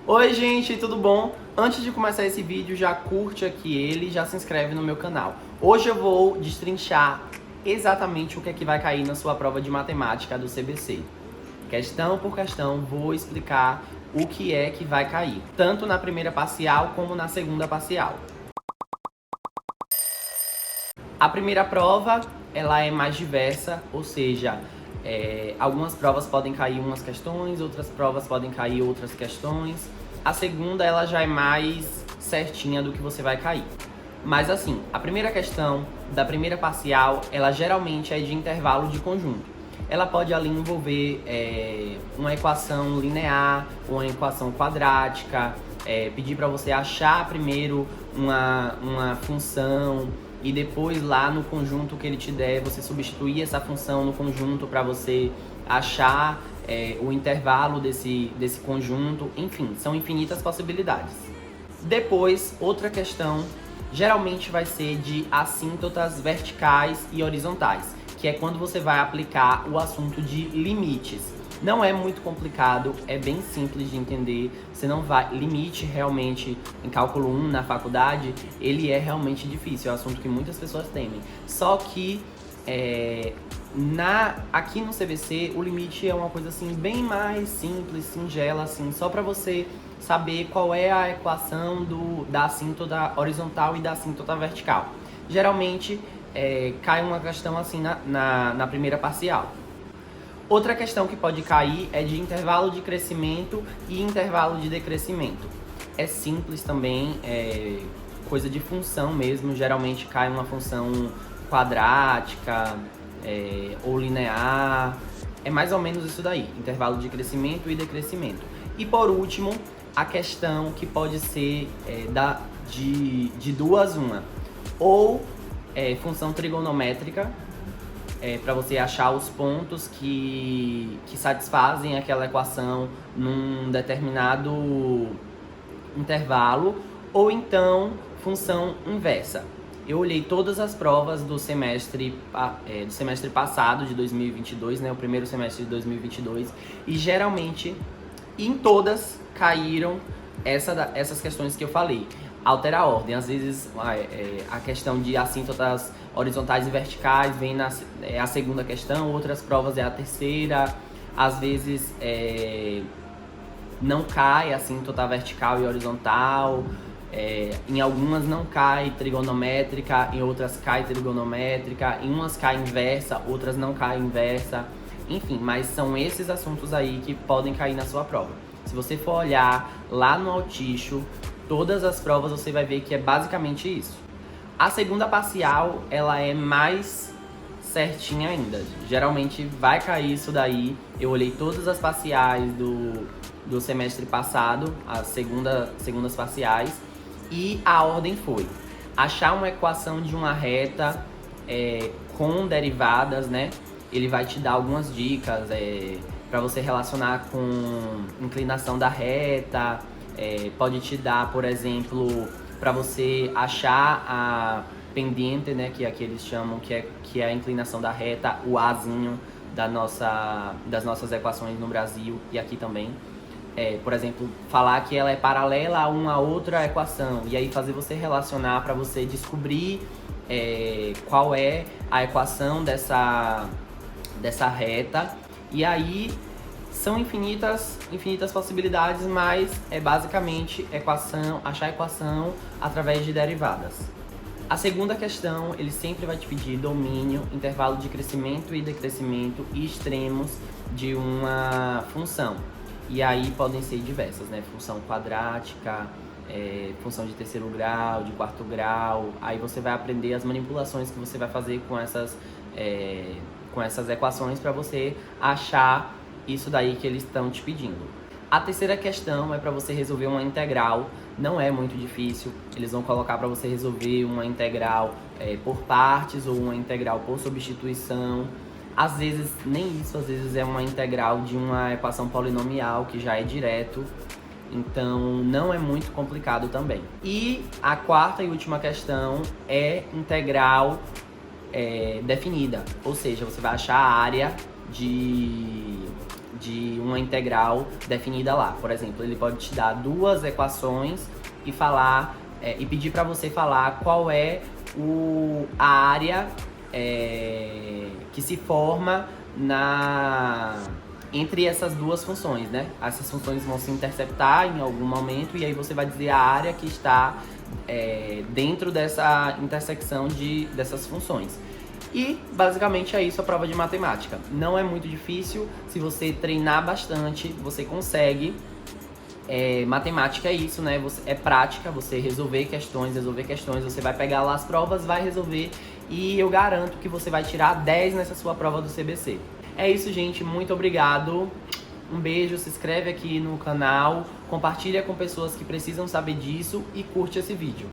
Oi gente, tudo bom? Antes de começar esse vídeo, já curte aqui ele e já se inscreve no meu canal. Hoje eu vou destrinchar exatamente o que é que vai cair na sua prova de matemática do CBC. Questão por questão, vou explicar o que é que vai cair, tanto na primeira parcial como na segunda parcial. A primeira prova, ela é mais diversa, ou seja, algumas provas podem cair umas questões, outras provas podem cair outras questões. A segunda, ela já é mais certinha do que você vai cair. Mas assim, a primeira questão da primeira parcial, ela geralmente é de intervalo de conjunto. Ela pode ali envolver uma equação linear, uma equação quadrática, pedir para você achar primeiro uma função e depois lá no conjunto que ele te der, você substituir essa função no conjunto para você achar o intervalo desse conjunto. Enfim, são infinitas possibilidades. Depois, outra questão geralmente vai ser de assíntotas verticais e horizontais, que é quando você vai aplicar o assunto de limites. Não é muito complicado, é bem simples de entender. Você não vai... Limite, realmente, em cálculo 1 na faculdade, ele é realmente difícil. É um assunto que muitas pessoas temem. Só que, aqui no CBC, o limite é uma coisa assim, bem mais simples, singela, assim, só para você saber qual é a equação da assíntota horizontal e da assíntota vertical. Geralmente, cai uma questão assim na primeira parcial. Outra questão que pode cair é de intervalo de crescimento e intervalo de decrescimento. É simples também, é coisa de função mesmo. Geralmente cai uma função quadrática ou linear. É mais ou menos isso daí, intervalo de crescimento e decrescimento. E por último, a questão que pode ser de duas uma. Ou função trigonométrica, para você achar os pontos que satisfazem aquela equação num determinado intervalo, ou então função inversa. Eu olhei todas as provas do semestre passado, de 2022, né, o primeiro semestre de 2022, e geralmente em todas caíram essas questões que eu falei. Altera a ordem, às vezes a questão de assíntotas horizontais e verticais vem a segunda questão, outras provas é a terceira, às vezes não cai assíntota vertical e horizontal, em algumas não cai trigonométrica, em outras cai trigonométrica, em umas cai inversa, outras não cai inversa, enfim, mas são esses assuntos aí que podem cair na sua prova. Se você for olhar lá no Alticho, todas as provas você vai ver que é basicamente isso. A segunda parcial, ela é mais certinha ainda. Geralmente vai cair isso daí. Eu olhei todas as parciais do semestre passado, as segundas parciais, e a ordem foi achar uma equação de uma reta com derivadas, né? Ele vai te dar algumas dicas para você relacionar com inclinação da reta. Pode te dar, por exemplo, para você achar a pendiente, né, que é que eles chamam, que é a inclinação da reta, o Azinho das nossas equações no Brasil e aqui também. Por exemplo, falar que ela é paralela a uma outra equação, e aí fazer você relacionar para você descobrir qual é a equação dessa reta. E aí são infinitas possibilidades, mas é basicamente achar equação através de derivadas. A segunda questão, ele sempre vai te pedir domínio, intervalo de crescimento e decrescimento e extremos de uma função. E aí podem ser diversas, né? Função quadrática, função de terceiro grau, de quarto grau. Aí você vai aprender as manipulações que você vai fazer com essas equações para você achar isso daí que eles estão te pedindo. A terceira questão é para você resolver uma integral. Não é muito difícil. Eles vão colocar para você resolver uma integral por partes ou uma integral por substituição. Às vezes nem isso, às vezes é uma integral de uma equação polinomial que já é direto. Então não é muito complicado também. E a quarta e última questão é integral definida. Ou seja, você vai achar a área de uma integral definida lá. Por exemplo, ele pode te dar duas equações e falar e pedir para você falar qual é a área que se forma entre essas duas funções, né? Essas funções vão se interceptar em algum momento e aí você vai dizer a área que está dentro dessa intersecção dessas funções. E basicamente é isso a prova de matemática. Não é muito difícil, se você treinar bastante, você consegue. Matemática é isso, né? É prática, você resolver questões, você vai pegar lá as provas, vai resolver e eu garanto que você vai tirar 10 nessa sua prova do CBC. É isso, gente, muito obrigado. Um beijo, se inscreve aqui no canal, compartilha com pessoas que precisam saber disso e curte esse vídeo.